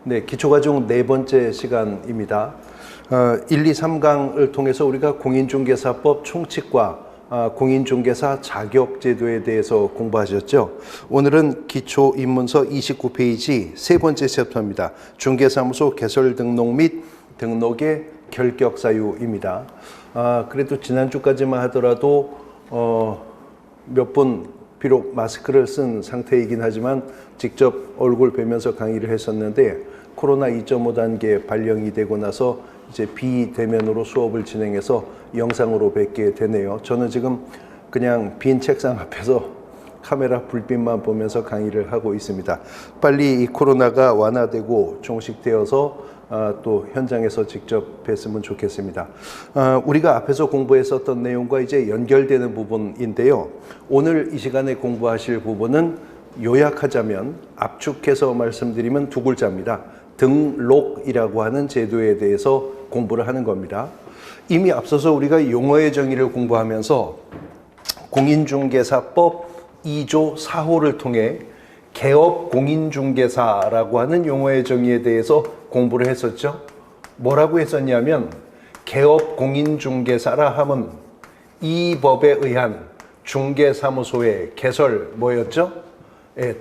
네, 기초과정 네 번째 시간입니다. 1, 2, 3강을 통해서 우리가 공인중개사법 총칙과 공인중개사 자격제도에 대해서 공부하셨죠. 오늘은 기초입문서 29페이지 세 번째 챕터입니다. 중개사무소 개설 등록 및 등록의 결격사유입니다. 그래도 지난주까지만 하더라도 몇 분 비록 마스크를 쓴 상태이긴 하지만 직접 얼굴 뵈면서 강의를 했었는데 코로나 2.5 단계 발령이 되고 나서 이제 비대면으로 수업을 진행해서 영상으로 뵙게 되네요. 저는 지금 그냥 빈 책상 앞에서 카메라 불빛만 보면서 강의를 하고 있습니다. 빨리 이 코로나가 완화되고 종식되어서 또 현장에서 직접 뵀으면 좋겠습니다. 우리가 앞에서 공부했었던 내용과 이제 연결되는 부분인데요. 오늘 이 시간에 공부하실 부분은 요약하자면 압축해서 말씀드리면 두 글자입니다. 등록이라고 하는 제도에 대해서 공부를 하는 겁니다. 이미 앞서서 우리가 용어의 정의를 공부하면서 공인중개사법 2조 4호를 통해 개업공인중개사라고 하는 용어의 정의에 대해서 공부를 했었죠. 뭐라고 했었냐면 개업공인중개사라 함은 이 법에 의한 중개사무소의 개설 뭐였죠?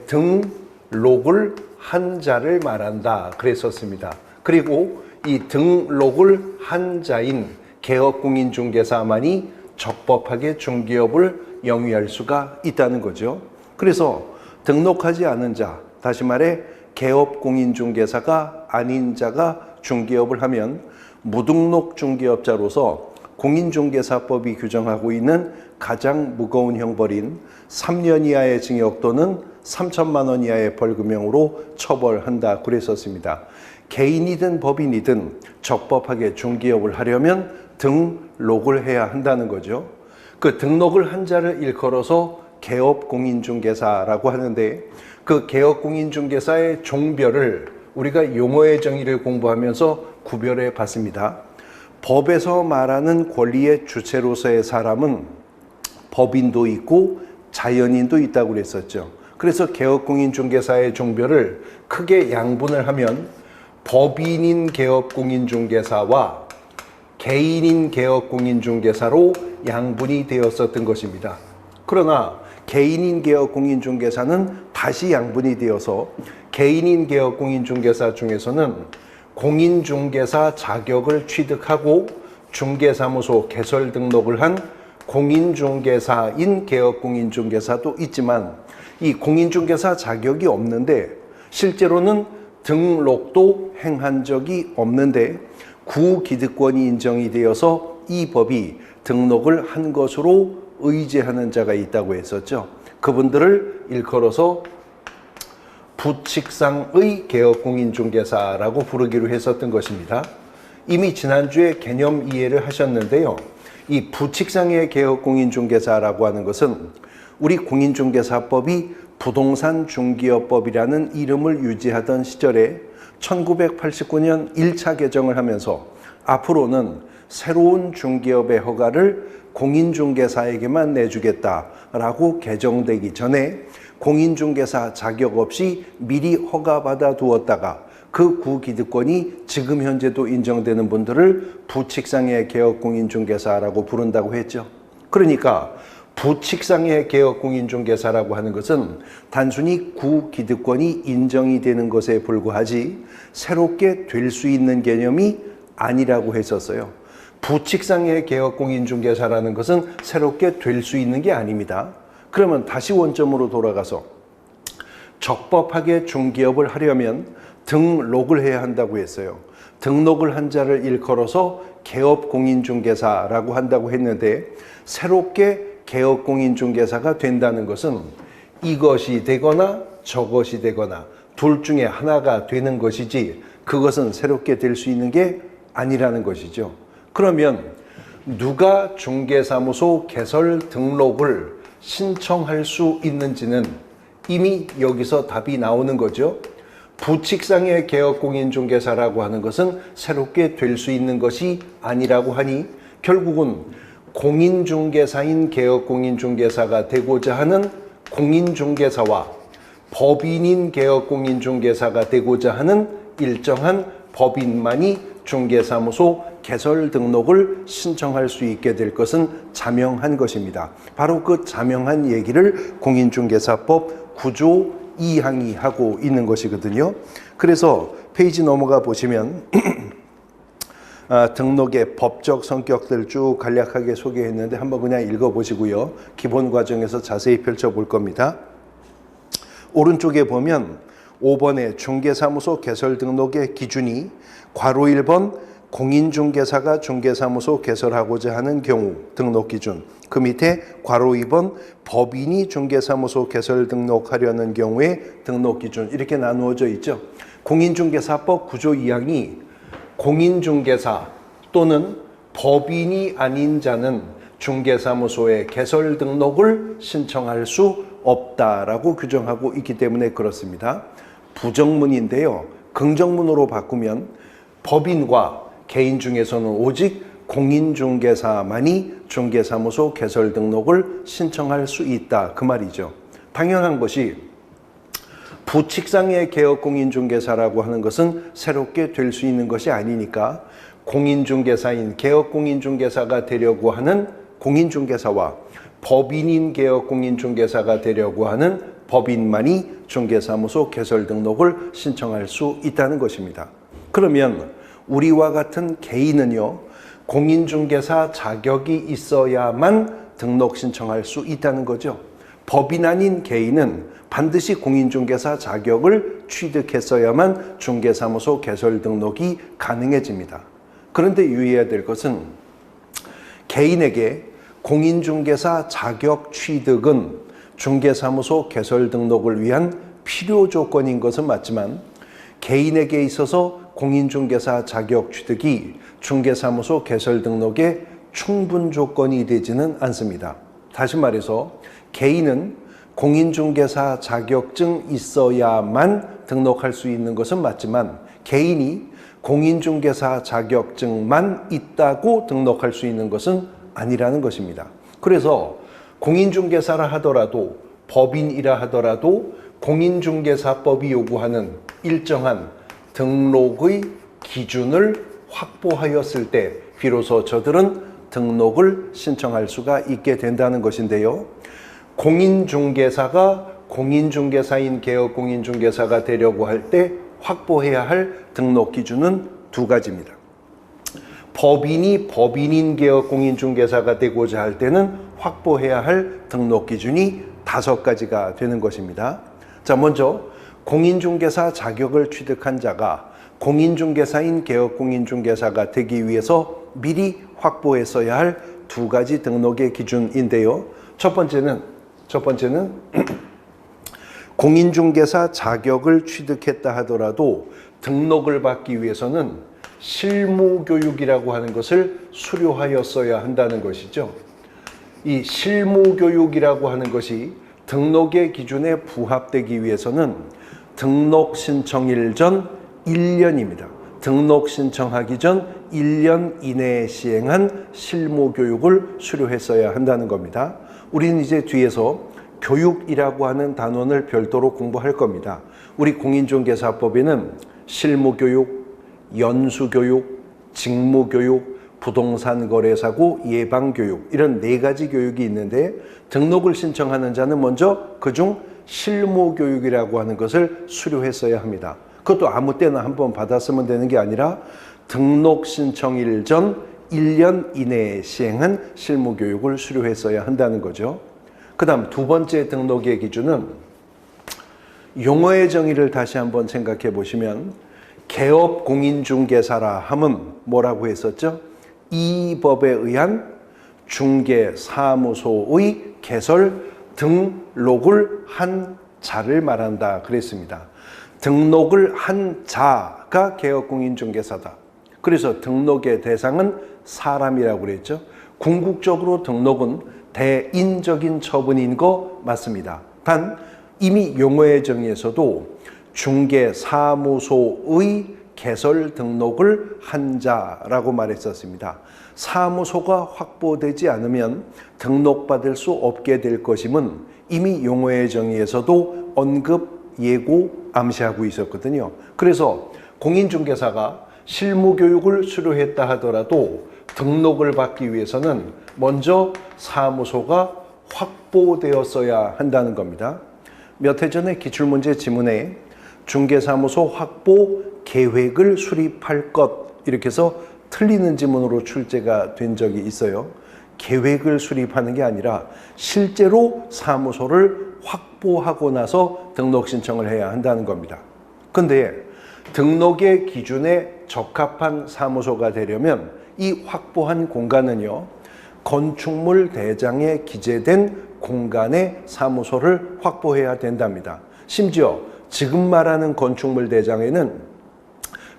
등록을 한 자를 말한다 그랬었습니다. 그리고 이 등록을 한 자인 개업공인중개사만이 적법하게 중개업을 영위할 수가 있다는 거죠. 그래서 등록하지 않은 자, 다시 말해 개업공인중개사가 아닌 자가 중개업을 하면 무등록 중개업자로서 공인중개사법이 규정하고 있는 가장 무거운 형벌인 3년 이하의 징역 또는 3천만 원 이하의 벌금형으로 처벌한다 그랬었습니다. 개인이든 법인이든 적법하게 중개업을 하려면 등록을 해야 한다는 거죠. 그 등록을 한 자를 일컬어서 개업공인중개사라고 하는데 그 개업공인중개사의 종별을 우리가 용어의 정의를 공부하면서 구별해 봤습니다. 법에서 말하는 권리의 주체로서의 사람은 법인도 있고 자연인도 있다고 그랬었죠. 그래서 개업공인중개사의 종별을 크게 양분을 하면 법인인 개업공인중개사와 개인인 개업공인중개사로 양분이 되었었던 것입니다. 그러나 개인인 개업공인중개사는 다시 양분이 되어서 개인인 개업공인중개사 중에서는 공인중개사 자격을 취득하고 중개사무소 개설 등록을 한 공인중개사인 개업공인중개사도 있지만 이 공인중개사 자격이 없는데 실제로는 등록도 행한 적이 없는데 구기득권이 인정이 되어서 이 법이 등록을 한 것으로 의지하는 자가 있다고 했었죠. 그분들을 일컬어서 부칙상의 개업공인중개사라고 부르기로 했었던 것입니다. 이미 지난주에 개념 이해를 하셨는데요. 이 부칙상의 개업공인중개사라고 하는 것은 우리 공인중개사법이 부동산 중개업법이라는 이름을 유지하던 시절에 1989년 1차 개정을 하면서 앞으로는 새로운 중개업의 허가를 공인중개사에게만 내주겠다라고 개정되기 전에 공인중개사 자격 없이 미리 허가받아 두었다가 그 구기득권이 지금 현재도 인정되는 분들을 부칙상의 개업공인중개사라고 부른다고 했죠. 그러니까 부칙상의 개업공인중개사라고 하는 것은 단순히 구기득권이 인정이 되는 것에 불과하지 새롭게 될 수 있는 개념이 아니라고 했었어요. 부칙상의 개업공인중개사라는 것은 새롭게 될 수 있는 게 아닙니다. 그러면 다시 원점으로 돌아가서 적법하게 중개업을 하려면 등록을 해야 한다고 했어요. 등록을 한 자를 일컬어서 개업공인중개사라고 한다고 했는데 새롭게 개업공인중개사가 된다는 것은 이것이 되거나 저것이 되거나 둘 중에 하나가 되는 것이지 그것은 새롭게 될 수 있는 게 아니라는 것이죠. 그러면 누가 중개사무소 개설 등록을 신청할 수 있는지는 이미 여기서 답이 나오는 거죠. 부칙상의 개업공인중개사라고 하는 것은 새롭게 될 수 있는 것이 아니라고 하니 결국은 공인중개사인 개업공인중개사가 되고자 하는 공인중개사와 법인인 개업공인중개사가 되고자 하는 일정한 법인만이 중개사무소 개설 등록을 신청할 수 있게 될 것은 자명한 것입니다. 바로 그 자명한 얘기를 공인중개사법 9조 2항이 하고 있는 것이거든요. 그래서 페이지 넘어가 보시면 등록의 법적 성격들 쭉 간략하게 소개했는데 한번 그냥 읽어보시고요. 기본 과정에서 자세히 펼쳐볼 겁니다. 오른쪽에 보면 5번의 중개사무소 개설 등록의 기준이 괄호 1번 공인중개사가 중개사무소 개설하고자 하는 경우 등록 기준, 그 밑에 괄호 2번 법인이 중개사무소 개설 등록하려는 경우에 등록 기준 이렇게 나누어져 있죠. 공인중개사법 9조 2항이 공인중개사 또는 법인이 아닌 자는 중개사무소에 개설 등록을 신청할 수 없다라고 규정하고 있기 때문에 그렇습니다. 부정문인데요. 긍정문으로 바꾸면 법인과 개인 중에서는 오직 공인중개사만이 중개사무소 개설 등록을 신청할 수 있다 그 말이죠. 당연한 것이 부칙상의 개업공인중개사라고 하는 것은 새롭게 될 수 있는 것이 아니니까 공인중개사인 개업공인중개사가 되려고 하는 공인중개사와 법인인 개업공인중개사가 되려고 하는 법인만이 중개사무소 개설 등록을 신청할 수 있다는 것입니다. 그러면 우리와 같은 개인은요, 공인중개사 자격이 있어야만 등록 신청할 수 있다는 거죠. 법인 아닌 개인은 반드시 공인중개사 자격을 취득했어야만 중개사무소 개설 등록이 가능해집니다. 그런데 유의해야 될 것은 개인에게 공인중개사 자격 취득은 중개사무소 개설 등록을 위한 필요 조건인 것은 맞지만 개인에게 있어서 공인중개사 자격 취득이 중개사무소 개설 등록의 충분 조건이 되지는 않습니다. 다시 말해서 개인은 공인중개사 자격증 있어야만 등록할 수 있는 것은 맞지만 개인이 공인중개사 자격증만 있다고 등록할 수 있는 것은 아니라는 것입니다. 그래서 공인중개사라 하더라도 법인이라 하더라도 공인중개사법이 요구하는 일정한 등록의 기준을 확보하였을 때 비로소 저들은 등록을 신청할 수가 있게 된다는 것인데요. 공인중개사가 공인중개사인 개업공인중개사가 되려고 할 때 확보해야 할 등록 기준은 두 가지입니다. 법인이 법인인 개업공인중개사가 되고자 할 때는 확보해야 할 등록 기준이 5가지가 되는 것입니다. 자, 먼저 공인중개사 자격을 취득한 자가 공인중개사인 개업공인중개사가 되기 위해서 미리 확보했어야 할 2가지 등록의 기준인데요. 첫 번째는 공인중개사 자격을 취득했다 하더라도 등록을 받기 위해서는 실무교육이라고 하는 것을 수료하였어야 한다는 것이죠. 이 실무교육이라고 하는 것이 등록의 기준에 부합되기 위해서는 등록 신청일 전 1년입니다. 등록 신청하기 전 1년 이내에 시행한 실무교육을 수료했어야 한다는 겁니다. 우리는 이제 뒤에서 교육이라고 하는 단원을 별도로 공부할 겁니다. 우리 공인중개사법에는 실무교육, 연수교육, 직무교육, 부동산거래사고 예방교육 이런 4가지 교육이 있는데 등록을 신청하는 자는 먼저 그중 실무교육이라고 하는 것을 수료했어야 합니다. 그것도 아무 때나 한번 받았으면 되는 게 아니라 등록 신청일 전 1년 이내에 시행한 실무교육을 수료했어야 한다는 거죠. 그 다음 2번째 등록의 기준은 용어의 정의를 다시 한번 생각해 보시면 개업공인중개사라 함은 뭐라고 했었죠? 이 법에 의한 중개사무소의 개설 등록을 한 자를 말한다 그랬습니다. 등록을 한 자가 개업공인중개사다. 그래서 등록의 대상은 사람이라고 그랬죠. 궁극적으로 등록은 대인적인 처분인 거 맞습니다. 단 이미 용어의 정의에서도 중개사무소의 개설 등록을 한 자라고 말했었습니다. 사무소가 확보되지 않으면 등록받을 수 없게 될 것임은 이미 용어의 정의에서도 언급, 예고, 암시하고 있었거든요. 그래서 공인중개사가 실무교육을 수료했다 하더라도 등록을 받기 위해서는 먼저 사무소가 확보되었어야 한다는 겁니다. 몇 해 전에 기출문제 지문에 중개사무소 확보 계획을 수립할 것 이렇게 해서 틀리는 지문으로 출제가 된 적이 있어요. 계획을 수립하는 게 아니라 실제로 사무소를 확보하고 나서 등록 신청을 해야 한다는 겁니다. 근데 등록의 기준에 적합한 사무소가 되려면 이 확보한 공간은요, 건축물 대장에 기재된 공간에 사무소를 확보해야 된답니다. 심지어 지금 말하는 건축물 대장에는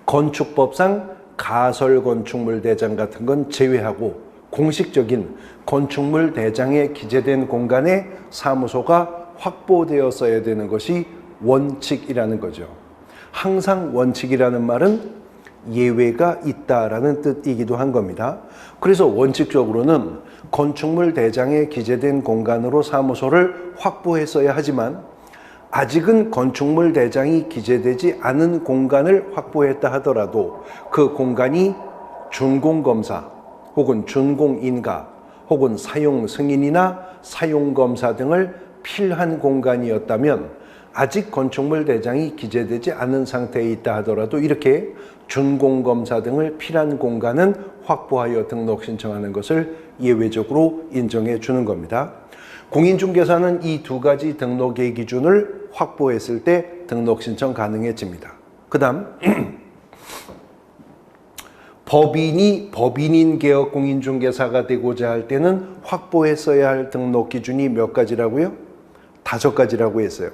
건축법상 가설 건축물 대장 같은 건 제외하고 공식적인 건축물 대장에 기재된 공간에 사무소가 확보되었어야 되는 것이 원칙이라는 거죠. 항상 원칙이라는 말은 예외가 있다라는 뜻이기도 한 겁니다. 그래서 원칙적으로는 건축물 대장에 기재된 공간으로 사무소를 확보했어야 하지만 아직은 건축물 대장이 기재되지 않은 공간을 확보했다 하더라도 그 공간이 준공검사 혹은 준공인가 혹은 사용승인이나 사용검사 등을 필한 공간이었다면 아직 건축물 대장이 기재되지 않은 상태에 있다 하더라도 이렇게 준공검사 등을 필한 공간은 확보하여 등록 신청하는 것을 예외적으로 인정해 주는 겁니다. 공인중개사는 이 두 가지 등록의 기준을 확보했을 때 등록 신청 가능해집니다. 그 다음 법인이 법인인 개업 공인중개사가 되고자 할 때는 확보했어야 할 등록 기준이 몇 가지라고요? 5가지라고 했어요.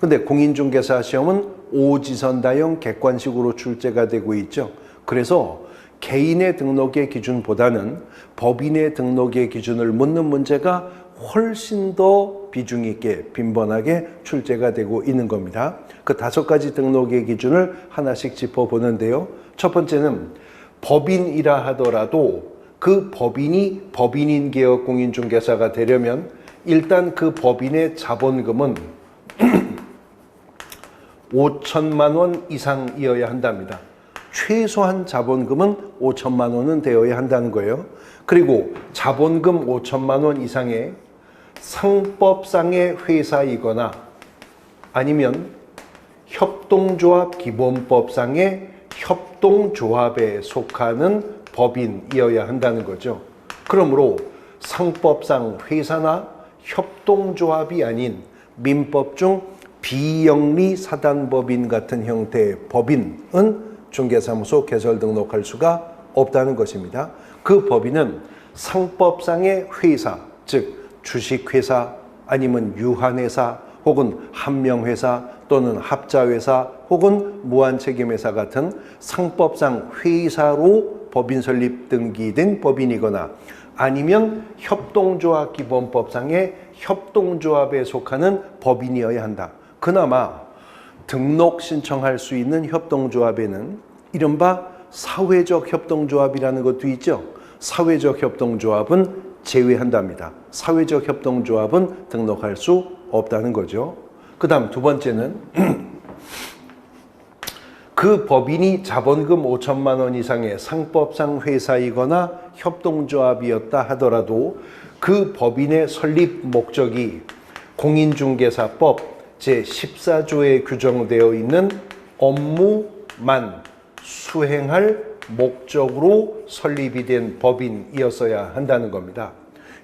근데 공인중개사 시험은 오지선다형 객관식으로 출제가 되고 있죠. 그래서 개인의 등록의 기준보다는 법인의 등록의 기준을 묻는 문제가 훨씬 더 비중 있게 빈번하게 출제가 되고 있는 겁니다. 그 5가지 등록의 기준을 하나씩 짚어보는데요. 첫 번째는 법인이라 하더라도 그 법인이 법인인 개업 공인중개사가 되려면 일단 그 법인의 자본금은 5천만 원 이상이어야 한답니다. 최소한 자본금은 5천만 원은 되어야 한다는 거예요. 그리고 자본금 5천만 원 이상의 상법상의 회사이거나 아니면 협동조합 기본법상의 협동조합에 속하는 법인이어야 한다는 거죠. 그러므로 상법상 회사나 협동조합이 아닌 민법 중 비영리 사단법인 같은 형태의 법인은 중개사무소 개설 등록할 수가 없다는 것입니다. 그 법인은 상법상의 회사, 즉 주식회사 아니면 유한회사 혹은 한명회사 또는 합자회사 혹은 무한책임회사 같은 상법상 회사로 법인 설립 등기된 법인이거나 아니면 협동조합 기본법상의 협동조합에 속하는 법인이어야 한다. 그나마 등록 신청할 수 있는 협동조합에는 이른바 사회적 협동조합이라는 것도 있죠. 사회적 협동조합은 제외한답니다. 사회적 협동조합은 등록할 수 없다는 거죠. 그 다음 두 번째는 그 법인이 자본금 5천만 원 이상의 상법상 회사이거나 협동조합이었다 하더라도 그 법인의 설립 목적이 공인중개사법 제14조에 규정되어 있는 업무만 수행할 목적으로 설립이 된 법인이었어야 한다는 겁니다.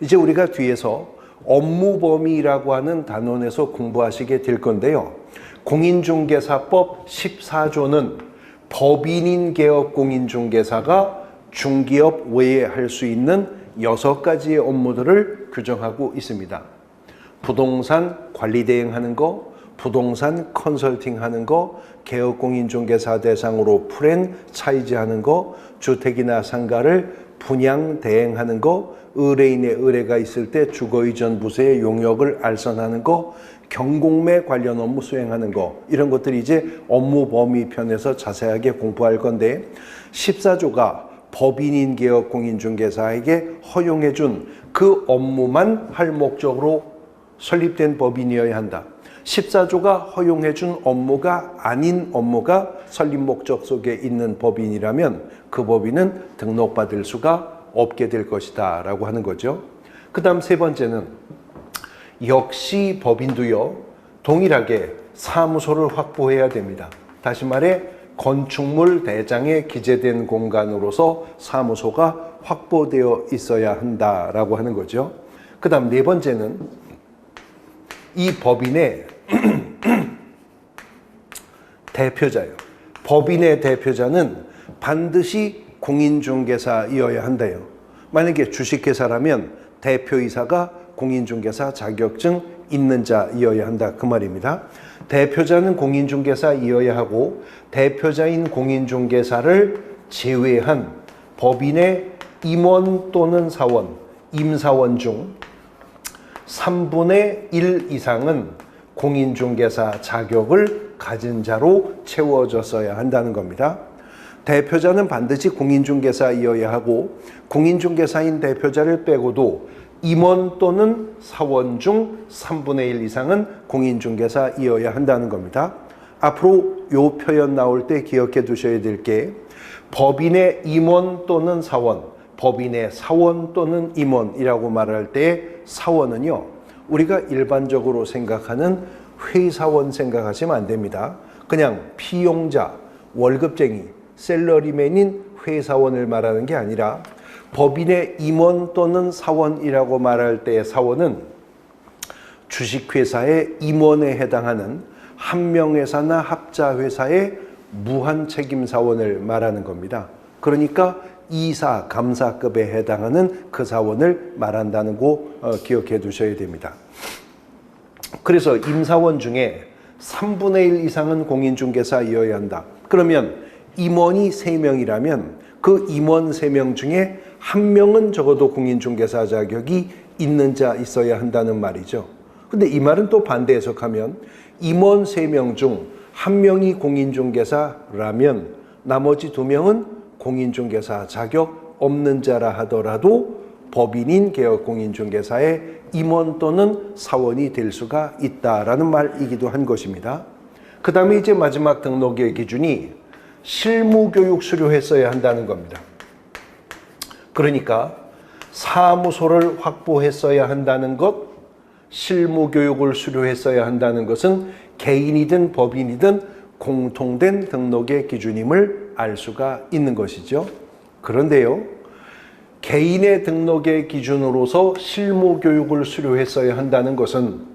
이제 우리가 뒤에서 업무범위라고 하는 단원에서 공부하시게 될 건데요. 공인중개사법 14조는 법인인 개업 공인중개사가 중개업 외에 할 수 있는 6가지의 업무들을 규정하고 있습니다. 부동산 관리 대행하는 거, 부동산 컨설팅 하는 거, 개업 공인중개사 대상으로 프랜차이즈 하는 거, 주택이나 상가를 분양 대행하는 거, 의뢰인의 의뢰가 있을 때 주거이전 부서의 용역을 알선하는 거, 경공매 관련 업무 수행하는 거, 이런 것들이 이제 업무 범위 편에서 자세하게 공부할 건데 14조가 법인인 개업 공인중개사에게 허용해준 그 업무만 할 목적으로 설립된 법인이어야 한다. 14조가 허용해준 업무가 아닌 업무가 설립 목적 속에 있는 법인이라면 그 법인은 등록받을 수가 없게 될 것이다 라고 하는 거죠. 그 다음 세 번째는 역시 법인도요 동일하게 사무소를 확보해야 됩니다. 다시 말해 건축물 대장에 기재된 공간으로서 사무소가 확보되어 있어야 한다라고 하는 거죠. 그 다음 네 번째는 이 법인의 대표자요. 법인의 대표자는 반드시 공인중개사이어야 한대요. 만약에 주식회사라면 대표이사가 공인중개사 자격증 있는 자이어야 한다 그 말입니다. 대표자는 공인중개사이어야 하고 대표자인 공인중개사를 제외한 법인의 임원 또는 사원, 임사원 중 3분의 1 이상은 공인중개사 자격을 가진 자로 채워졌어야 한다는 겁니다. 대표자는 반드시 공인중개사이어야 하고 공인중개사인 대표자를 빼고도 임원 또는 사원 중 3분의 1 이상은 공인중개사이어야 한다는 겁니다. 앞으로 이 표현 나올 때 기억해 두셔야 될 게 법인의 임원 또는 사원, 법인의 사원 또는 임원이라고 말할 때 사원은요 우리가 일반적으로 생각하는 회사원 생각하시면 안 됩니다. 그냥 피용자, 월급쟁이, 셀러리맨인 회사원을 말하는 게 아니라 법인의 임원 또는 사원이라고 말할 때의 사원은 주식회사의 임원에 해당하는 한명회사나 합자회사의 무한책임사원을 말하는 겁니다. 그러니까 이사, 감사급에 해당하는 그 사원을 말한다는 거 기억해 두셔야 됩니다. 그래서 임사원 중에 3분의 1 이상은 공인중개사이어야 한다. 그러면 임원이 3명이라면 그 임원 3명 중에 1명은 적어도 공인중개사 자격이 있는 자 있어야 한다는 말이죠. 근데 이 말은 또 반대 해석하면 임원 3명 중 1명이 공인중개사라면 나머지 2명은 공인중개사 자격 없는 자라 하더라도 법인인 개업공인중개사의 임원 또는 사원이 될 수가 있다라는 말이기도 한 것입니다. 그 다음에 이제 마지막 등록의 기준이 실무교육 수료했어야 한다는 겁니다. 그러니까 사무소를 확보했어야 한다는 것, 실무교육을 수료했어야 한다는 것은 개인이든 법인이든 공통된 등록의 기준임을 알 수가 있는 것이죠. 그런데요, 개인의 등록의 기준으로서 실무교육을 수료했어야 한다는 것은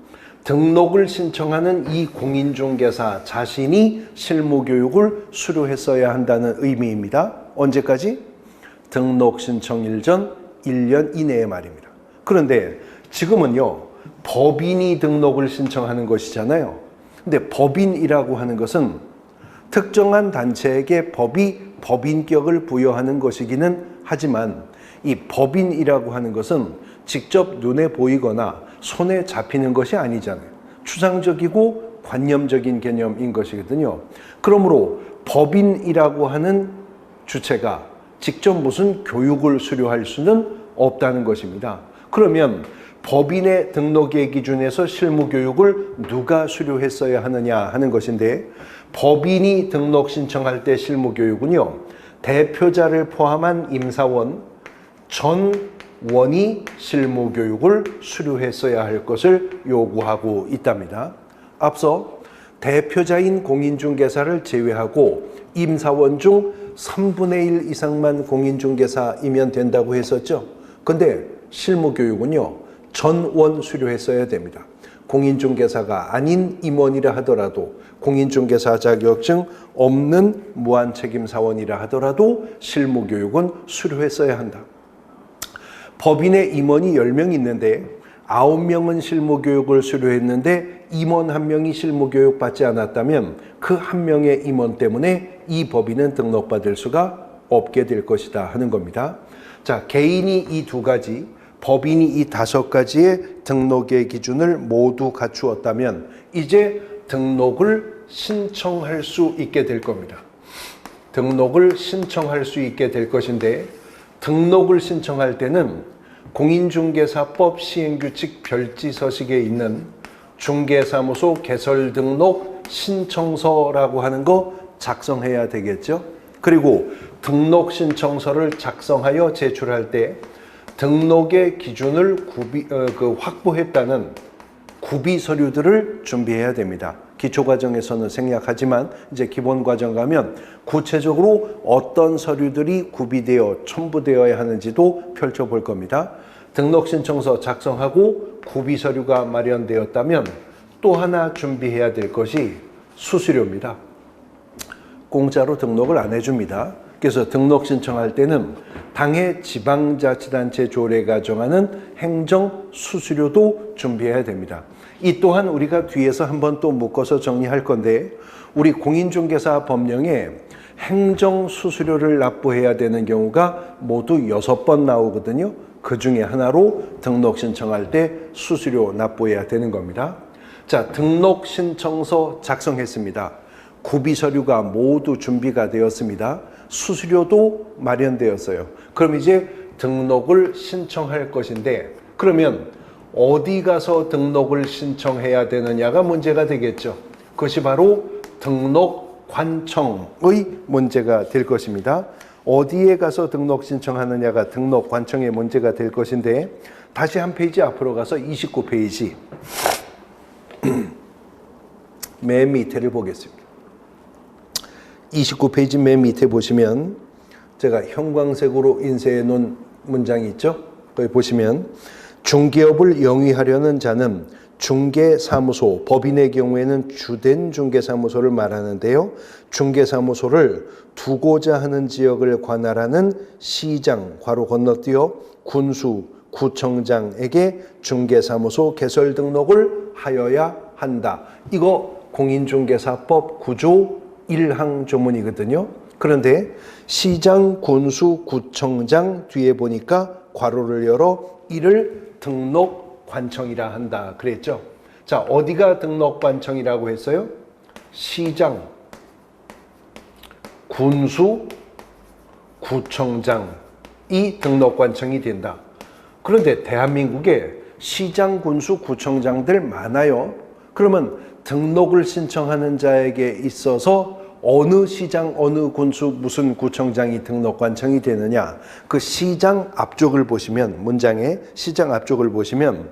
등록을 신청하는 이 공인중개사 자신이 실무교육을 수료했어야 한다는 의미입니다. 언제까지? 등록 신청일 전 1년 이내의 말입니다. 그런데 지금은요, 법인이 등록을 신청하는 것이잖아요. 근데 법인이라고 하는 것은 특정한 단체에게 법이 법인격을 부여하는 것이기는 하지만 이 법인이라고 하는 것은 직접 눈에 보이거나 손에 잡히는 것이 아니잖아요. 추상적이고 관념적인 개념인 것이거든요. 그러므로 법인이라고 하는 주체가 직접 무슨 교육을 수료할 수는 없다는 것입니다. 그러면 법인의 등록의 기준에서 실무교육을 누가 수료했어야 하느냐 하는 것인데 법인이 등록 신청할 때 실무교육은요. 대표자를 포함한 임사원 전원이 실무교육을 수료했어야 할 것을 요구하고 있답니다. 앞서 대표자인 공인중개사를 제외하고 임사원 중 3분의 1 이상만 공인중개사이면 된다고 했었죠. 근데 실무교육은요. 전원 수료했어야 됩니다. 공인중개사가 아닌 임원이라 하더라도 공인중개사 자격증 없는 무한책임사원이라 하더라도 실무교육은 수료했어야 한다. 법인의 임원이 10명 있는데 9명은 실무교육을 수료했는데 임원 1명이 실무교육 받지 않았다면 그 1명의 임원 때문에 이 법인은 등록받을 수가 없게 될 것이다 하는 겁니다. 자, 개인이 이 2가지, 법인이 이 5가지의 등록의 기준을 모두 갖추었다면 이제 등록을 신청할 수 있게 될 겁니다. 등록을 신청할 수 있게 될 것인데 등록을 신청할 때는 공인중개사법 시행규칙 별지 서식에 있는 중개사무소 개설 등록 신청서라고 하는 거 작성해야 되겠죠. 그리고 등록 신청서를 작성하여 제출할 때 등록의 기준을 확보했다는 구비 서류들을 준비해야 됩니다. 기초과정에서는 생략하지만 이제 기본과정 가면 구체적으로 어떤 서류들이 구비되어 첨부되어야 하는지도 펼쳐볼 겁니다. 등록신청서 작성하고 구비 서류가 마련되었다면 또 하나 준비해야 될 것이 수수료입니다. 공짜로 등록을 안 해줍니다. 그래서 등록 신청할 때는 당해 지방자치단체 조례가 정하는 행정 수수료도 준비해야 됩니다. 이 또한 우리가 뒤에서 한번 또 묶어서 정리할 건데 우리 공인중개사 법령에 행정 수수료를 납부해야 되는 경우가 모두 6번 나오거든요. 그 중에 하나로 등록 신청할 때 수수료 납부해야 되는 겁니다. 자, 등록 신청서 작성했습니다. 구비 서류가 모두 준비가 되었습니다. 수수료도 마련되었어요. 그럼 이제 등록을 신청할 것인데 그러면 어디 가서 등록을 신청해야 되느냐가 문제가 되겠죠. 그것이 바로 등록관청의 문제가 될 것입니다. 어디에 가서 등록 신청하느냐가 등록관청의 문제가 될 것인데 다시 한 페이지 앞으로 가서 29페이지 맨 밑에를 보겠습니다. 29페이지 맨 밑에 보시면 제가 형광색으로 인쇄해 놓은 문장이 있죠. 거기 보시면 중개업을 영위하려는 자는 중개사무소, 법인의 경우에는 주된 중개사무소를 말하는데요. 중개사무소를 두고자 하는 지역을 관할하는 시장, 괄호 건너뛰어 군수, 구청장에게 중개사무소 개설 등록을 하여야 한다. 이거 공인중개사법 9조 1항 조문이거든요. 그런데 시장, 군수, 구청장 뒤에 보니까 괄호를 열어 이를 등록관청이라 한다 그랬죠. 자, 어디가 등록관청이라고 했어요? 시장, 군수, 구청장이 등록관청이 된다. 그런데 대한민국에 시장, 군수, 구청장들 많아요. 그러면 등록을 신청하는 자에게 있어서 어느 시장, 어느 군수, 무슨 구청장이 등록관청이 되느냐. 그 시장 앞쪽을 보시면, 문장의 시장 앞쪽을 보시면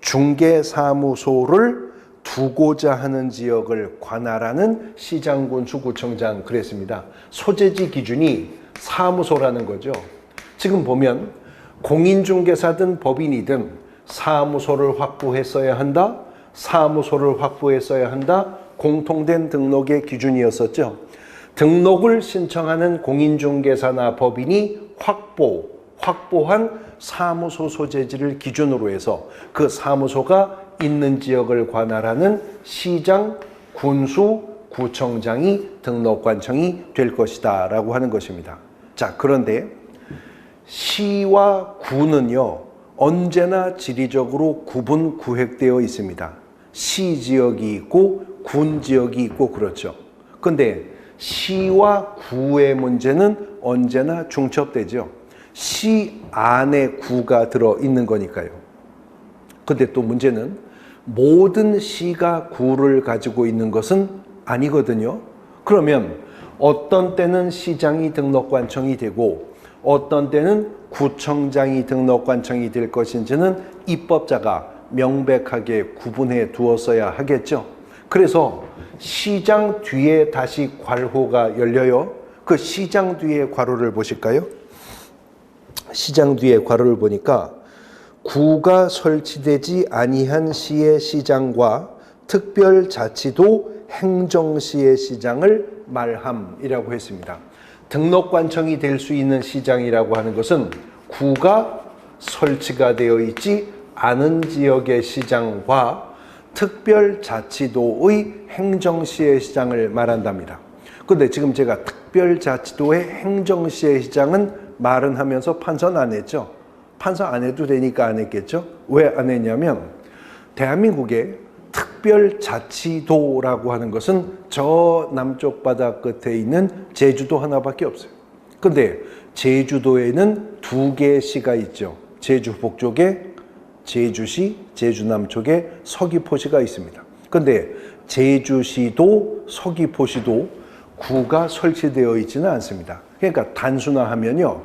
중개사무소를 두고자 하는 지역을 관할하는 시장, 군수, 구청장 그랬습니다. 소재지 기준이 사무소라는 거죠. 지금 보면 공인중개사든 법인이든 사무소를 확보했어야 한다. 사무소를 확보했어야 한다. 공통된 등록의 기준이었었죠. 등록을 신청하는 공인중개사나 법인이 확보한 사무소 소재지를 기준으로 해서 그 사무소가 있는 지역을 관할하는 시장, 군수, 구청장이 등록관청이 될 것이다 라고 하는 것입니다. 자, 그런데 시와 구는요 언제나 지리적으로 구획되어 있습니다. 시 지역이 있고 군 지역이 있고 그렇죠. 근데 시와 구의 문제는 언제나 중첩되죠. 시 안에 구가 들어있는 거니까요. 근데 또 문제는 모든 시가 구를 가지고 있는 것은 아니거든요. 그러면 어떤 때는 시장이 등록관청이 되고 어떤 때는 구청장이 등록관청이 될 것인지는 입법자가 명백하게 구분해 두었어야 하겠죠. 그래서 시장 뒤에 다시 괄호가 열려요. 그 시장 뒤에 괄호를 보실까요? 시장 뒤에 괄호를 보니까 구가 설치되지 아니한 시의 시장과 특별자치도 행정시의 시장을 말함이라고 했습니다. 등록관청이 될 수 있는 시장이라고 하는 것은 구가 설치가 되어 있지 않은 지역의 시장과 특별자치도의 행정시의 시장을 말한답니다. 그런데 지금 제가 특별자치도의 행정시의 시장은 말은 하면서 판선 안 했죠. 판선 안 해도 되니까 안 했겠죠. 왜 안 했냐면 대한민국에 특별자치도라고 하는 것은 저 남쪽 바다 끝에 있는 제주도 하나밖에 없어요. 그런데 제주도에는 2개의 시가 있죠. 제주 북쪽에 제주시, 제주 남쪽에 서귀포시가 있습니다. 근데 제주시도 서귀포시도 구가 설치되어 있지는 않습니다. 그러니까 단순화하면요,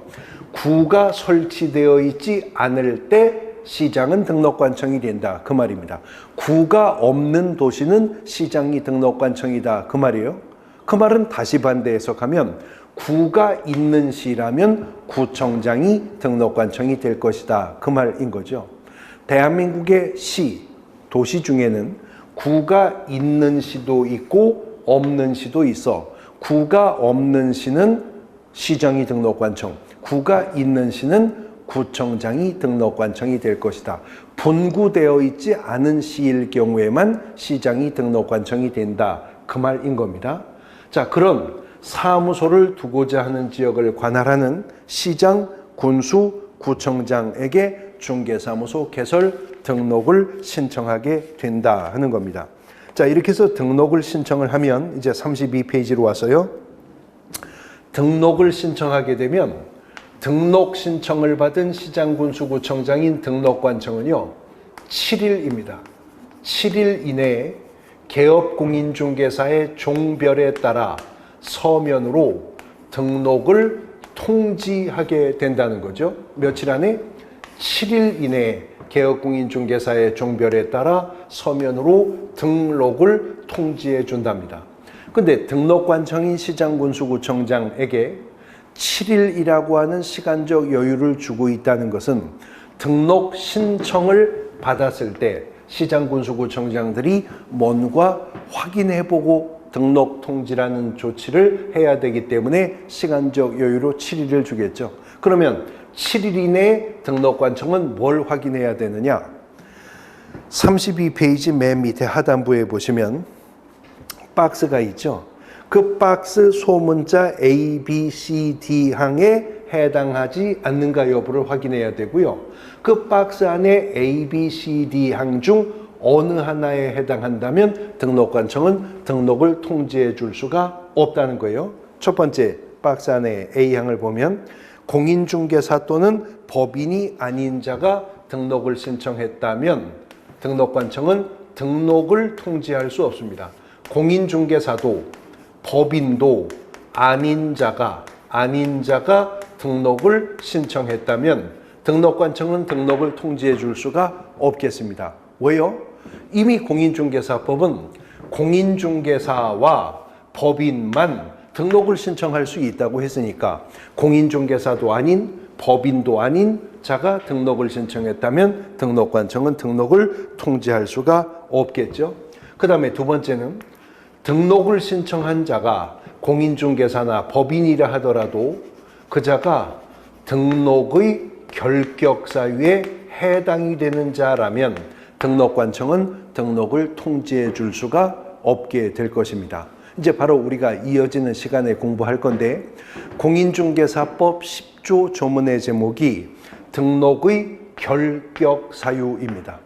구가 설치되어 있지 않을 때 시장은 등록관청이 된다, 그 말입니다. 구가 없는 도시는 시장이 등록관청이다, 그 말이에요. 그 말은 다시 반대 해석하면 구가 있는 시라면 구청장이 등록관청이 될 것이다, 그 말인 거죠. 대한민국의 시, 도시 중에는 구가 있는 시도 있고 없는 시도 있어. 구가 없는 시는 시장이 등록관청, 구가 있는 시는 구청장이 등록관청이 될 것이다. 분구되어 있지 않은 시일 경우에만 시장이 등록관청이 된다, 그 말인 겁니다. 자, 그런 사무소를 두고자 하는 지역을 관할하는 시장, 군수, 구청장에게 중개사무소 개설 등록을 신청하게 된다 하는 겁니다. 자, 이렇게 해서 등록을 신청을 하면 이제 32페이지로 와서요. 등록을 신청하게 되면 등록 신청을 받은 시장, 군수, 구청장인 등록관청은요, 7일입니다. 7일 이내에 개업공인중개사의 종별에 따라 서면으로 등록을 통지하게 된다는 거죠. 며칠 안에? 7일 이내에 개업공인중개사의 종별에 따라 서면으로 등록을 통지해 준답니다. 근데 등록관청인 시장, 군수, 구청장에게 7일이라고 하는 시간적 여유를 주고 있다는 것은 등록 신청을 받았을 때 시장, 군수, 구청장들이 뭔가 확인해보고 등록 통지라는 조치를 해야 되기 때문에 시간적 여유로 7일을 주겠죠. 그러면 7일 이내에 등록관청은 뭘 확인해야 되느냐? 32페이지 맨 밑에 하단부에 보시면 박스가 있죠. 그 박스 소문자 A, B, C, D 항에 해당하지 않는가 여부를 확인해야 되고요. 그 박스 안에 A, B, C, D 항 중 어느 하나에 해당한다면 등록관청은 등록을 통지해 줄 수가 없다는 거예요. 첫 번째 박스 안에 A항을 보면 공인중개사 또는 법인이 아닌 자가 등록을 신청했다면 등록관청은 등록을 통지할 수 없습니다. 공인중개사도 법인도 아닌 자가 등록을 신청했다면 등록관청은 등록을 통지해 줄 수가 없겠습니다. 왜요? 이미 공인중개사법은 공인중개사와 법인만 등록을 신청할 수 있다고 했으니까 공인중개사도 아닌 법인도 아닌 자가 등록을 신청했다면 등록관청은 등록을 통지할 수가 없겠죠. 그 다음에 두 번째는 등록을 신청한 자가 공인중개사나 법인이라 하더라도 그 자가 등록의 결격사유에 해당이 되는 자라면 등록관청은 등록을 통지해 줄 수가 없게 될 것입니다. 이제 바로 우리가 이어지는 시간에 공부할 건데 공인중개사법 10조 조문의 제목이 등록의 결격사유입니다.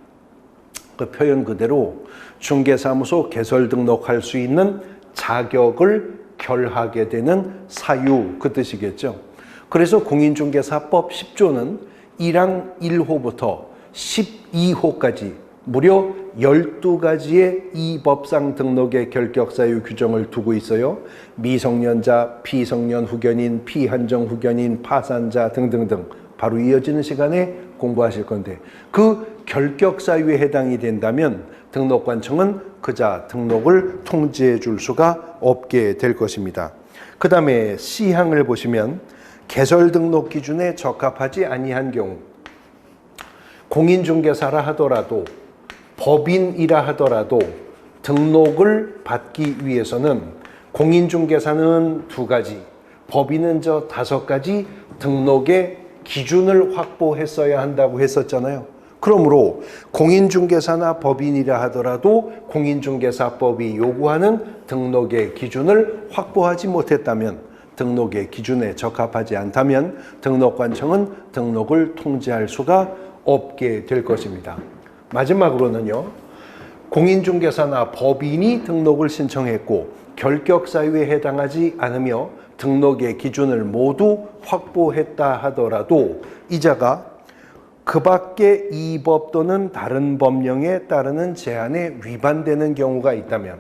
그 표현 그대로 중개사무소 개설 등록할 수 있는 자격을 결하게 되는 사유, 그 뜻이겠죠. 그래서 공인중개사법 10조는 1항 1호부터 12호까지 무려 12가지의 이 법상 등록의 결격사유 규정을 두고 있어요. 미성년자, 피성년 후견인, 피한정 후견인, 파산자 등등등 바로 이어지는 시간에 공부하실 건데 그 결격사유에 해당이 된다면 등록관청은 그자 등록을 통지해 줄 수가 없게 될 것입니다. 그 다음에 C항을 보시면 개설 등록 기준에 적합하지 아니한 경우 공인중개사라 하더라도 법인이라 하더라도 등록을 받기 위해서는 공인중개사는 2가지, 법인은 5가지 등록의 기준을 확보했어야 한다고 했었잖아요. 그러므로 공인중개사나 법인이라 하더라도 공인중개사법이 요구하는 등록의 기준을 확보하지 못했다면 등록의 기준에 적합하지 않다면 등록관청은 등록을 통지할 수가 없게 될 것입니다. 마지막으로는요, 공인중개사나 법인이 등록을 신청했고 결격사유에 해당하지 않으며 등록의 기준을 모두 확보했다 하더라도 이자가 그 밖에 이 법 또는 다른 법령에 따르는 제한에 위반되는 경우가 있다면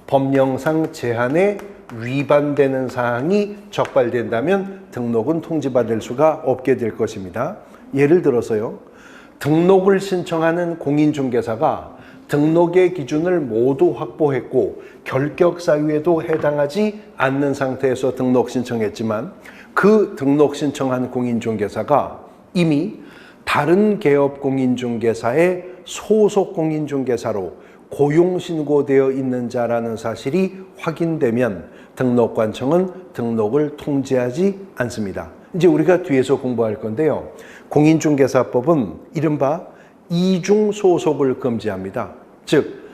법령상 제한에 위반되는 사항이 적발된다면 등록은 통지받을 수가 없게 될 것입니다. 예를 들어서요. 등록을 신청하는 공인중개사가 등록의 기준을 모두 확보했고 결격 사유에도 해당하지 않는 상태에서 등록 신청했지만 그 등록 신청한 공인중개사가 이미 다른 개업 공인중개사의 소속 공인중개사로 고용신고되어 있는 자라는 사실이 확인되면 등록관청은 등록을 통지하지 않습니다. 이제 우리가 뒤에서 공부할 건데요. 공인중개사법은 이른바 이중 소속을 금지합니다. 즉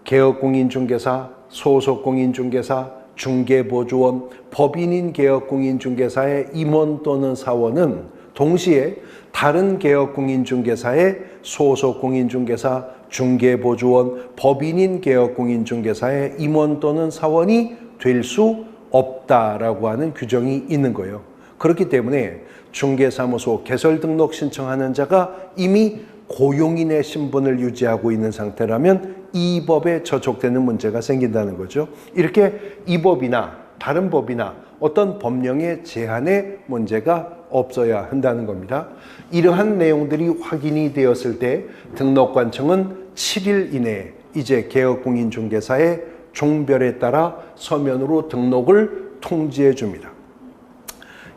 개업공인중개사, 소속공인중개사, 중개보조원, 법인인 개업공인중개사의 임원 또는 사원은 동시에 다른 개업공인중개사의 소속공인중개사, 중개보조원, 법인인 개업공인중개사의 임원 또는 사원이 될 수 없다라고 하는 규정이 있는 거예요. 그렇기 때문에 중개사무소 개설 등록 신청하는 자가 이미 고용인의 신분을 유지하고 있는 상태라면 이 법에 저촉되는 문제가 생긴다는 거죠. 이렇게 이 법이나 다른 법이나 어떤 법령의 제한에 문제가 없어야 한다는 겁니다. 이러한 내용들이 확인이 되었을 때 등록관청은 7일 이내에 이제 개업공인중개사의 종별에 따라 서면으로 등록을 통지해 줍니다.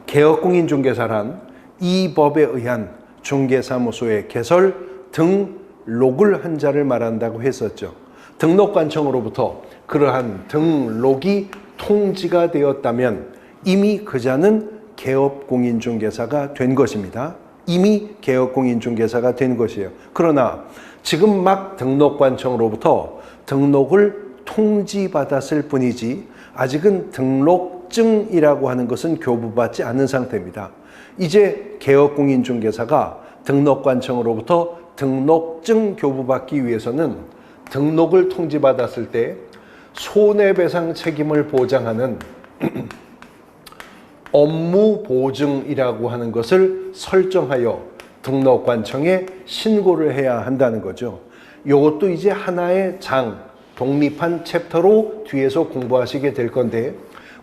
개업공인중개사란 이 법에 의한 중개사무소의 개설, 등록을 한 자를 말한다고 했었죠. 등록관청으로부터 그러한 등록이 통지가 되었다면 이미 그 자는 개업공인중개사가 된 것입니다. 이미 개업공인중개사가 된 것이에요. 그러나 지금 막 등록관청으로부터 등록을 통지받았을 뿐이지 아직은 등록증이라고 하는 것은 교부받지 않은 상태입니다. 이제 개업공인중개사가 등록관청으로부터 등록증 교부받기 위해서는 등록을 통지받았을 때 손해배상 책임을 보장하는 업무보증이라고 하는 것을 설정하여 등록관청에 신고를 해야 한다는 거죠. 이것도 이제 하나의 독립한 챕터로 뒤에서 공부하시게 될 건데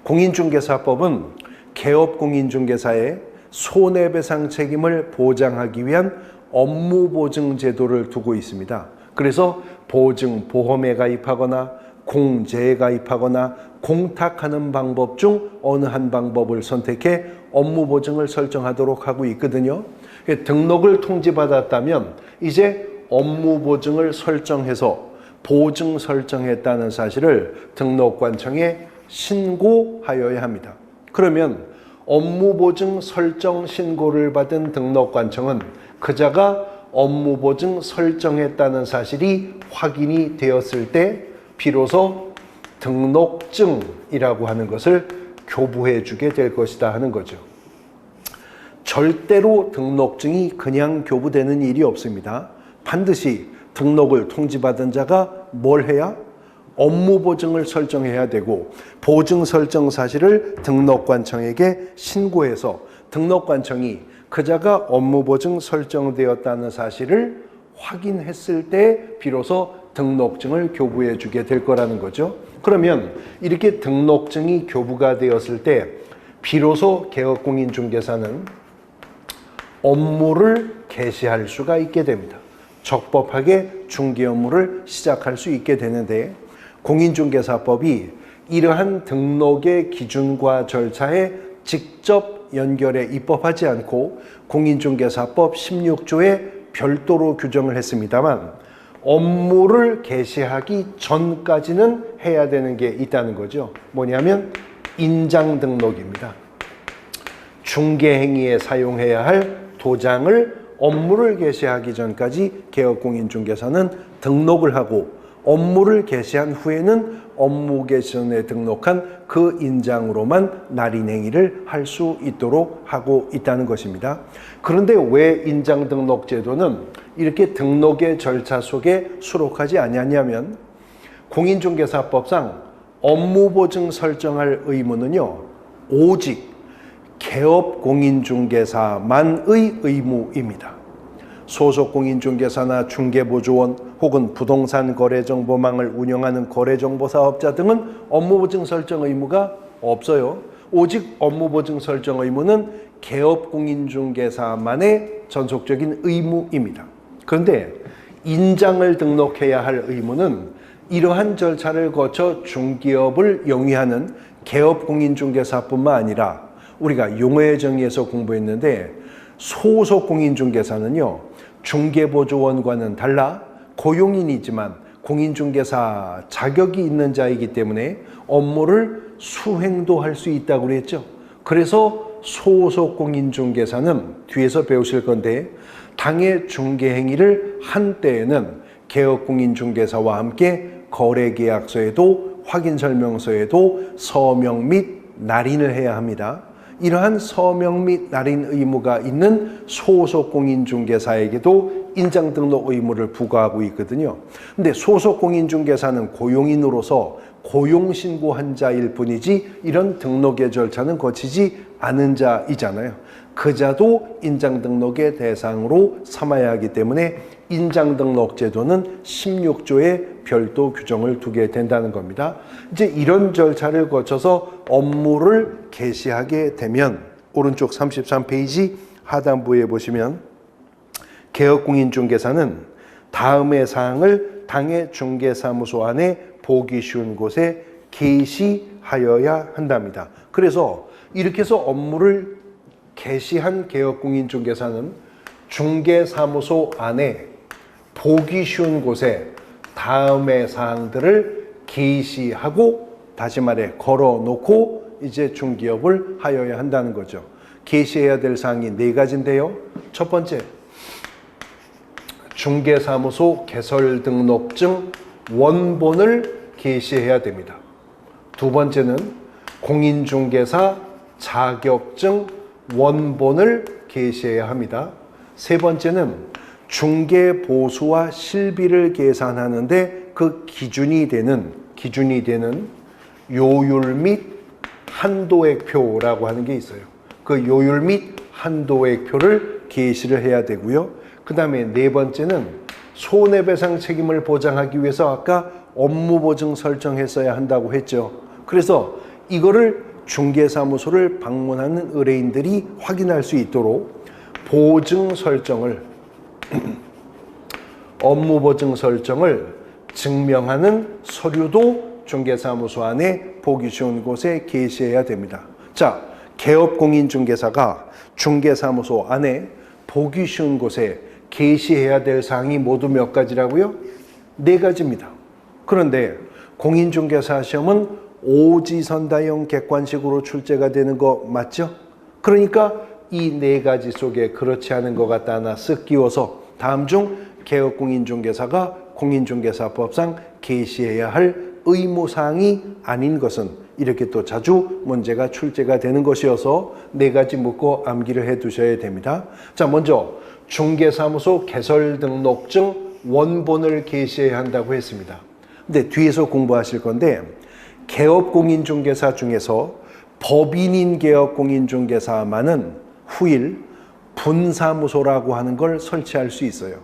공인중개사법은 개업공인중개사의 손해배상 책임을 보장하기 위한 업무보증 제도를 두고 있습니다. 그래서 보증보험에 가입하거나 공제에 가입하거나 공탁하는 방법 중 어느 한 방법을 선택해 업무보증을 설정하도록 하고 있거든요. 등록을 통지받았다면 이제 업무보증을 설정해서 보증 설정했다는 사실을 등록관청에 신고하여야 합니다. 그러면 업무보증 설정 신고를 받은 등록관청은 그자가 업무보증 설정했다는 사실이 확인이 되었을 때 비로소 등록증이라고 하는 것을 교부해 주게 될 것이다 하는 거죠. 절대로 등록증이 그냥 교부되는 일이 없습니다. 반드시 등록을 통지받은 자가 뭘 해야? 업무보증을 설정해야 되고 보증 설정 사실을 등록관청에게 신고해서 등록관청이 그자가 업무보증 설정되었다는 사실을 확인했을 때 비로소 등록증을 교부해 주게 될 거라는 거죠. 그러면 이렇게 등록증이 교부가 되었을 때 비로소 개업공인중개사는 업무를 개시할 수가 있게 됩니다. 적법하게 중개 업무를 시작할 수 있게 되는데 공인중개사법이 이러한 등록의 기준과 절차에 직접 연결해 입법하지 않고 공인중개사법 16조에 별도로 규정을 했습니다만 업무를 개시하기 전까지는 해야 되는 게 있다는 거죠. 뭐냐면 인장 등록입니다. 중개행위에 사용해야 할 도장을 업무를 개시하기 전까지 개업공인중개사는 등록을 하고 업무를 개시한 후에는 업무 개시 전에 등록한 그 인장으로만 날인행위를 할 수 있도록 하고 있다는 것입니다. 그런데 왜 인장 등록 제도는 이렇게 등록의 절차 속에 수록하지 않냐면 공인중개사법상 업무보증 설정할 의무는요 오직 개업 공인중개사만의 의무입니다. 소속 공인중개사나 중개보조원 혹은 부동산 거래정보망을 운영하는 거래정보사업자 등은 업무보증 설정 의무가 없어요. 오직 업무보증 설정 의무는 개업 공인중개사만의 전속적인 의무입니다. 그런데 인장을 등록해야 할 의무는 이러한 절차를 거쳐 중개업을 영위하는 개업 공인중개사뿐만 아니라 우리가 용어의 정의에서 공부했는데 소속 공인중개사는요, 중개보조원과는 달라 고용인이지만 공인중개사 자격이 있는 자이기 때문에 업무를 수행도 할 수 있다고 그랬죠. 그래서 소속 공인중개사는 뒤에서 배우실 건데 당해 중개행위를 한 때에는 개업 공인중개사와 함께 거래계약서에도 확인설명서에도 서명 및 날인을 해야 합니다. 이러한 서명 및 날인 의무가 있는 소속 공인중개사에게도 인장등록 의무를 부과하고 있거든요. 근데 소속 공인중개사는 고용인으로서 고용신고한 자일 뿐이지 이런 등록의 절차는 거치지 않은 자이잖아요. 그 자도 인장등록의 대상으로 삼아야 하기 때문에 인장등록 제도는 16조에 별도 규정을 두게 된다는 겁니다. 이제 이런 절차를 거쳐서 업무를 개시하게 되면 오른쪽 33페이지 하단부에 보시면 개업공인중개사는 다음의 사항을 당해 중개사무소 안에 보기 쉬운 곳에 게시하여야 한답니다. 그래서 이렇게 해서 업무를 개시한 개업공인중개사는 중개사무소 안에 보기 쉬운 곳에 다음의 사항들을 게시하고 다시 말해 걸어놓고 이제 중개업을 하여야 한다는 거죠. 게시해야 될 사항이 4가지인데요. 첫 번째, 중개사무소 개설등록증 원본을 게시해야 됩니다. 두 번째는 공인중개사 자격증 원본을 게시해야 합니다. 세 번째는 중개보수와 실비를 계산하는데 그 기준이 되는 요율 및 한도액표라고 하는 게 있어요. 그 요율 및 한도액표를 게시를 해야 되고요. 그 다음에 네 번째는 손해배상 책임을 보장하기 위해서 아까 업무보증 설정했어야 한다고 했죠. 그래서 이거를 중개사무소를 방문하는 의뢰인들이 확인할 수 있도록 보증 설정을 업무보증 설정을 증명하는 서류도 중개사무소 안에 보기 쉬운 곳에 게시해야 됩니다. 자, 개업공인중개사가 중개사무소 안에 보기 쉬운 곳에 게시해야 될 사항이 모두 몇 가지라고요? 4가지입니다. 그런데 공인중개사 시험은 오지선다형 객관식으로 출제가 되는 거 맞죠? 그러니까 이 4가지 속에 그렇지 않은 것 같다 하나 쓱 끼워서 다음 중 개업공인중개사가 공인중개사법상 게시해야 할 의무사항이 아닌 것은 이렇게 또 자주 문제가 출제가 되는 것이어서 4가지 묻고 암기를 해 두셔야 됩니다. 자, 먼저 중개사무소 개설등록증 원본을 게시해야 한다고 했습니다. 근데 뒤에서 공부하실 건데 개업공인중개사 중에서 법인인 개업공인중개사만은 후일 분사무소라고 하는 걸 설치할 수 있어요.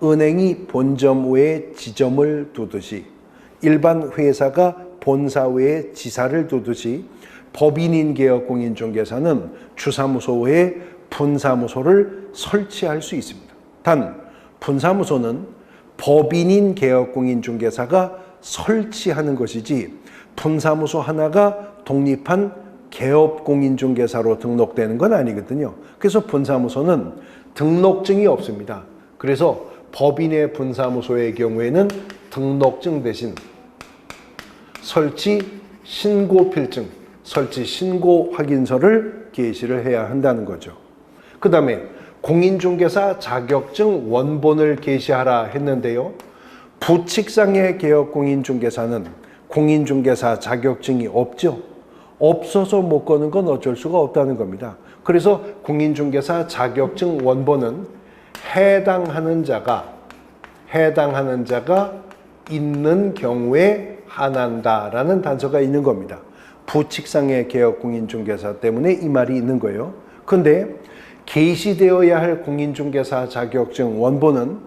은행이 본점 외에 지점을 두듯이 일반 회사가 본사 외에 지사를 두듯이 법인인 개업공인중개사는 주사무소 외에 분사무소를 설치할 수 있습니다. 단 분사무소는 법인인 개업공인중개사가 설치하는 것이지 분사무소 하나가 독립한 개업공인중개사로 등록되는 건 아니거든요. 그래서 분사무소는 등록증이 없습니다. 그래서 법인의 분사무소의 경우에는 등록증 대신 설치 신고필증, 설치 신고 확인서를 게시를 해야 한다는 거죠. 그 다음에 공인중개사 자격증 원본을 게시하라 했는데요. 부칙상의 개업공인중개사는 공인중개사 자격증이 없죠. 없어서 못 거는 건 어쩔 수가 없다는 겁니다. 그래서 공인중개사 자격증 원본은 해당하는 자가 있는 경우에 한한다라는 단서가 있는 겁니다. 부칙상의 개업 공인중개사 때문에 이 말이 있는 거예요. 그런데 개시되어야 할 공인중개사 자격증 원본은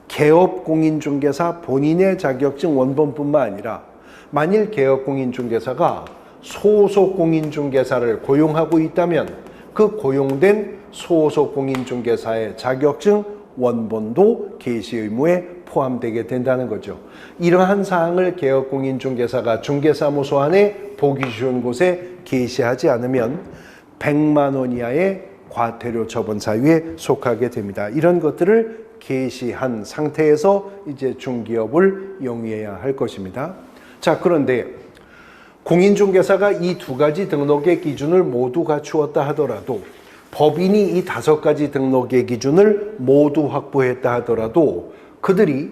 개업 공인중개사 본인의 자격증 원본뿐만 아니라 만일 개업 공인중개사가 소속 공인중개사를 고용하고 있다면 그 고용된 소속 공인중개사의 자격증 원본도 개시 의무에 포함되게 된다는 거죠. 이러한 사항을 개업 공인중개사가 중개사무소 안에 보기 쉬운 곳에 게시하지 않으면 100만 원 이하의 과태료 처분 사유에 속하게 됩니다. 이런 것들을 게시한 상태에서 이제 중개업을 영위해야 할 것입니다. 자, 그런데 공인중개사가 이 두 가지 등록의 기준을 모두 갖추었다 하더라도, 법인이 이 5가지 등록의 기준을 모두 확보했다 하더라도 그들이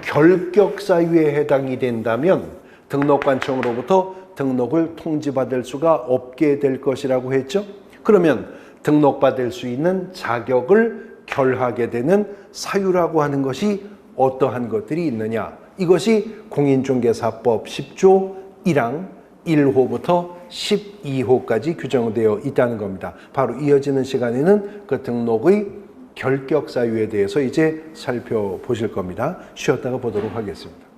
결격 사유에 해당이 된다면 등록관청으로부터 등록을 통지받을 수가 없게 될 것이라고 했죠. 그러면 등록받을 수 있는 자격을 결하게 되는 사유라고 하는 것이 어떠한 것들이 있느냐. 이것이 공인중개사법 10조 1항 1호부터 12호까지 규정되어 있다는 겁니다. 바로 이어지는 시간에는 그 등록의 결격 사유에 대해서 이제 살펴보실 겁니다. 쉬었다가 보도록 하겠습니다.